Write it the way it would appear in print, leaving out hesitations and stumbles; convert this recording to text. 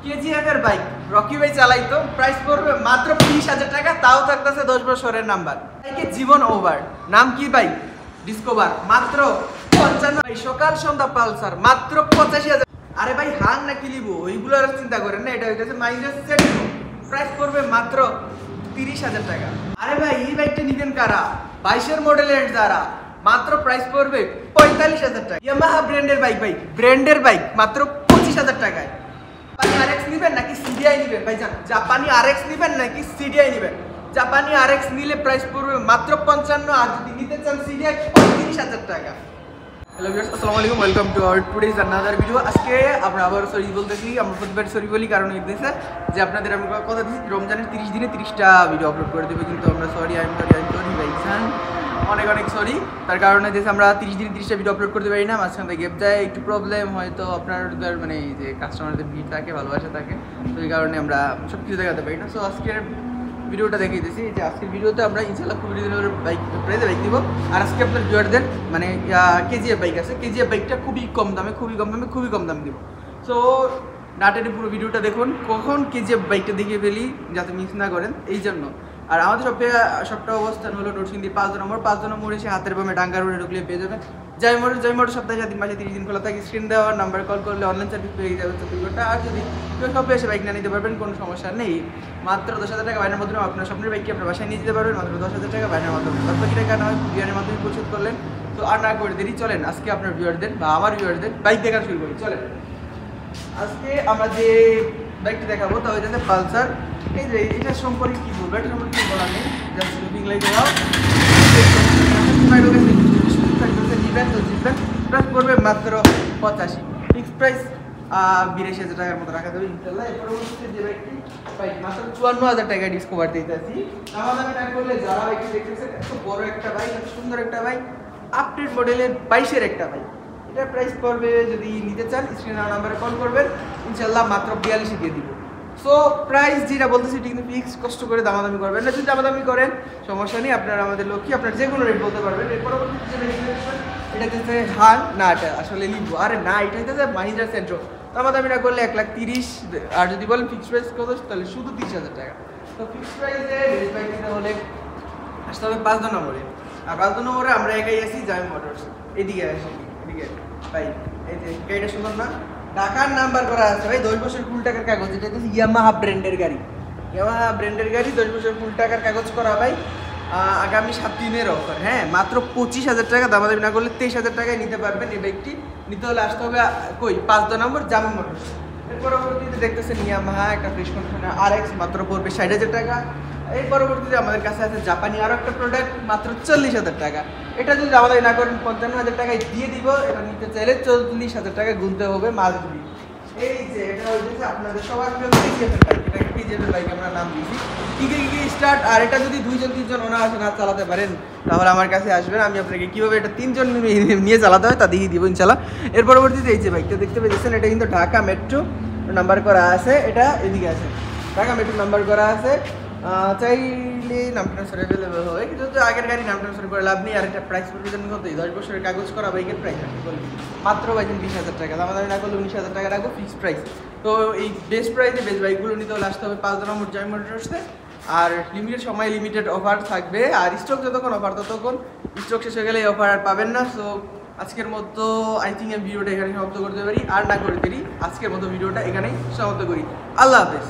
কেজিএফ এর bike Rocky ভাই চালাইতো, price পড়বে মাত্র 20,000 টাকা, তাও থাকতেছে 10 বছরের নাম্বার। বাইকের জীবন ওভার, নাম কি ভাই? ডিসকভার, মাত্র 55। ভাই সকাল সন্ধ্যা পালসার, মাত্র 85,000। আরে ভাই হাং না কি লিবো ওইগুলো আর চিন্তা করেন না, এটা হইতেছে মাইলেজ সেন্ট্রো, প্রাইস পড়বে মাত্র 30,000 টাকা। আরে ভাই এই বাইকটা নিবেন কারা? 22 মডেলের যারা, মাত্র প্রাইস পড়বে 45,000 টাকা। ইয়ামাহা ব্র্যান্ডের বাইক, ভাই ব্র্যান্ডের বাইক মাত্র 25,000 টাকায়। জাপানি আরএক্স নিবেন নাকি সিডিআই নিবেন ভাইজান? জাপানি আরএক্স নিবেন নাকি সিডিআই নিবেন? জাপানি আরএক্স নিলে প্রাইস পড়বে মাত্র 55, আর যদি নিতে চান সিডিআই 35,000 টাকা। হ্যালো ভিউয়ার্স, আসসালামু আলাইকুম, welcome to our today's another video. আজকে আমরা আবার সরি বলতেছি, আমরা প্রতিবার সরি বলি কারণ হইতেছে যে আপনাদের আমরা কথা দিচ্ছি রমজানের 30 দিনে 30টা ভিডিও আপলোড করে দেবো, কিন্তু আমরা সরি আই এম সরি ভাইজান, অনেক অনেক সরি। তার কারণে যে আমরা 30 দিনে 30টা ভিডিও আপলোড করতে পারি না, মাঝখানে গ্যাপ যায়, একটু প্রবলেম, হয়তো আপনাদের মানে যে কাস্টমারদের ভিড় থাকে, ভালোবাসা থাকে, তো এই কারণে আমরা সব কিছু দেখাতে পারি না। সো আজকের ভিডিওটা দেখিয়ে দিয়েছি যে আজকের ভিডিওতে আমরা ইনশাআল্লাহ খুবই রিজনেবল বাইক প্রাইসে বাইক দিব। আর আজকে আপনার ভিউয়ারদের মানে কেজিএফ বাইক আছে, কেজিএফ বাইকটা খুবই কম দামে খুবই কম দাম দিব। সো নাটের পুরো ভিডিওটা দেখুন, কখন কেজিএফ বাইকটা দেখিয়ে ফেলি যাতে মিস না করেন, এই জন্য। আর আমাদের সবটা অবস্থান হলো নরসিংদী 5 নম্বর এসে হাতের বামে ডাঙ্গা রোডে ঢুকলে পেয়ে যাবেন জয় মোটর। সপ্তাহে 7 দিন মাসে 30 দিন খোলা থাকে। স্ক্রিন দেওয়ার নাম্বার কল করলে অনলাইন সার্ভিস পেয়ে যাবে 24 ঘন্টা। আর যদি কেউ সব এসে বাইক না নিতে পারবেন, কোনো সমস্যা নেই, মাত্র 10,000 টাকা বাইনের মাধ্যমে আপনার স্বপ্নের বাইককে আপনার বাসায় নিয়ে যেতে পারবেন, মাত্র 10,000 টাকা বাইনের মাধ্যমে। বাদ বাকি টাকা নয় বিয়ারের মাধ্যমে পরিশোধ করলেন। তো আর না করে দেরি, চলেন আজকে আপনার ভিউয়ারদের বা আমার ভিউয়ারদের বাইক দেখা শুরু করি। চলেন আজকে আমরা যে বাইকটি দেখাবো তা হচ্ছে পালসার। এই যে এটা সম্পর্কে কি বলবো, এটা সম্পর্কে কিছু বলার নেই, just looking like wow. Price পড়বে মাত্র 85, ফিক্স প্রাইস 82,000 টাকার মতো রাখা যাবে ইনশাআল্লাহ। এরপরে হচ্ছে যে বাইকটি ভাই মাত্র 54,000 টাকায় ডিসকভার দিতেছি। আমাদের না করলে যারা বাইকটি দেখতেছেন, এত বড় একটা বাইক, এত সুন্দর একটা বাইক, আপডেট মডেলের 22-এর একটা বাইক, এটা প্রাইস পড়বে যদি নিতে চান স্ক্রিনে নাম্বারে কল করবেন, ইনশাআল্লাহ মাত্র 42 দিয়ে দিব। সো প্রাইস যেটা বলতেছি এটা কিন্তু ফিক্স, কষ্ট করে দামাদামি করবেন না। যদি দামাদামি করেন সমস্যা নেই, আপনারা আমাদের লক্ষ্মী, আপনার যে কোনো রেট বলতে পারবেন। এর পরবর্তীতে এটা হচ্ছে হান না, এটা আসলে লিভো, আরে না এটা হচ্ছে মাহিন্দ্রা সেন্ট্রো। দামাদামি না করলে 1,30,000, আর যদি বলেন ফিক্স প্রাইস কত তাহলে শুধু 30,000 টাকা। তো ফিক্স প্রাইসে বেস বাইক নিতে হলে আসতে হবে 5 নম্বরে। আর 5 নম্বরে আমরা একাই আছি জয় মোটরস। এদিকে আসি, এদিকে ভাই, এই যে গাড়িটা সুন্দর না, ঢাকার নাম্বার করা আছে ভাই, 10 বছর ফুল টাকার কাগজ। এটা হচ্ছে ইয়ামাহা ব্র্যান্ডের গাড়ি, 10 বছর ফুল টাকার কাগজ করা ভাই। আগামী 7 দিনের অফার, হ্যাঁ, মাত্র 25,000 টাকা, দামাদামি না করলে 23,000 টাকায় নিতে পারবেন। এই বাইকটি নিতে হলে আসতে হবে কই 5 নম্বর জামা মোটরস। এর পরবর্তীতে দেখতেছেন ইয়ামাহা একটা ফ্রেশ কন্ডিশনার আরএক্স, মাত্র পড়বে 60,000 টাকা। এর পরবর্তীতে আমাদের কাছে আছে জাপানি আরও একটা প্রোডাক্ট, মাত্র 40,000 টাকা। এটা যদি আমাদের না করেন 55,000 টাকায় দিয়ে দিব। এটা নিতে চাইলে 40,000 টাকা গুনতে হবে মাসগুলি। এই যে এটা হচ্ছে আপনাদের সবার কেজিএফের বাইক, এটা কেজিএফের বাইক আমরা নাম দিয়েছি কি স্টার্ট। আর এটা যদি 2-3 অনায়াসে না চালাতে পারেন তাহলে আমার কাছে আসবেন, আমি আপনাকে কীভাবে এটা 3 জন নিয়ে চালাতে হয় তা দেখিয়ে দিব ইনশাল্লাহ। এর পরবর্তীতে এই যে বাইকটা দেখতে পেয়েছেন, এটা কিন্তু ঢাকা মেট্রো নাম্বার করা আছে, এটা এদিকে আছে, ঢাকা মেট্রো নাম্বার করা আছে। চাইলে নাম ট্রান্সফার অ্যাভেলেবল হবে, কিন্তু আগের গাড়ি নাম ট্রান্সফার করে লাভ নেই। আর একটা প্রাইস পড়বে কত, 10 বছরের কাগজ করা বাইকের প্রাইস আপনি বলবেন মাত্র বাইকেন 20,000 টাকা, দামাদামি না করলে 19,000 টাকা রাখবো ফিক্স প্রাইস। তো এই বেস্ট প্রাইসে বেস্ট বাইকগুলো নিতে হলে আসতে হবে 5 নম্বর জয় মোটরসে। আর লিমিটেড সময় লিমিটেড অফার থাকবে, আর স্টক যতক্ষণ অফার ততক্ষণ, স্টক শেষ হয়ে গেলে এই অফার আর পাবেন না। সো আজকের মতো আই থিঙ্ক আমি ভিডিওটা এখানে সমাপ্ত করতে পারি, আর না করে দেরি আজকের মতো ভিডিওটা এখানেই সমাপ্ত করি। আল্লাহ হাফেজ।